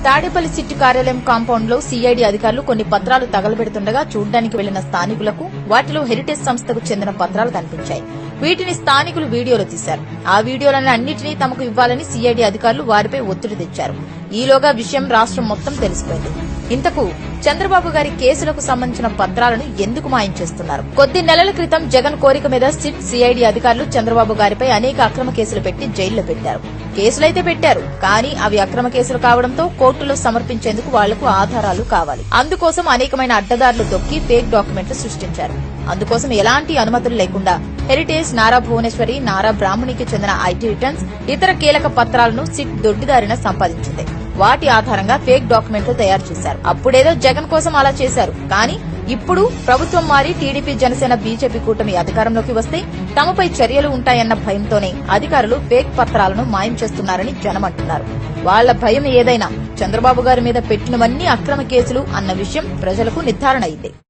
Tadepalli SIT కార్యాలయం compound లో CID అధికారులు కొన్ని పత్రాలు తగలబెడుతుండగా చూడ్డానికి వెళ్లిన స్థానికులకు వాటిలో హెరిటేజ్ సంస్థకు చెందిన పత్రాలు కనిపించాయి. వీటిని స్థానికులు వీడియోలో తీశారు. ఆ వీడియోలను అన్నింటినీ తమకు ఇవ్వాలని సిఐడి అధికారులు వారిపై ఒత్తిడి తెచ్చారు. ఈలోగా విషయం రాష్ట్రం మొత్తం తెలిసిపోయింది. ఇంతకు చంద్రబాబు గారి కేసులకు సంబంధించిన పత్రాలను ఎందుకు మాయం చేస్తున్నారు? కొద్ది నెలల క్రితం జగన్ కోరిక మీద సిట్ సిఐడి అధికారులు చంద్రబాబు గారిపై అనేక అక్రమ కేసులు పెట్టి జైల్లో పెట్టారు. కేసులైతే పెట్టారు, కానీ అవి అక్రమ కేసులు కావడంతో కోర్టులో సమర్పించేందుకు వాళ్లకు ఆధారాలు కావాలి. అందుకోసం అనేకమైన అడ్డదారులు తొక్కి ఫేక్ డాక్యుమెంట్లు సృష్టించారు. అందుకోసం ఎలాంటి అనుమతులు లేకుండా హెరిటేజ్, నారా భువనేశ్వరి, నారా బ్రాహ్మణికి చెందిన ఐటీ రిటర్న్స్, ఇతర కీలక పత్రాలను సిట్ దొడ్డిదారిన సంపాదించింది. వాటి ఆధారంగా ఫేక్ డాక్యుమెంట్లు తయారు చేశారు. అప్పుడేదో జగన్ కోసం అలా చేశారు, కానీ ఇప్పుడు ప్రభుత్వం మారి టీడీపీ, జనసేన, బీజేపీ కూటమి అధికారంలోకి వస్తే తమపై చర్యలు ఉంటాయన్న భయంతోనే అధికారులు ఫేక్ పత్రాలను మాయం చేస్తున్నారని జనం అంటున్నారు. వాళ్ల భయం ఏదైనా చంద్రబాబు గారి మీద పెట్టినవన్నీ అక్రమ కేసులు అన్న విషయం ప్రజలకు నిర్ధారణ అయింది.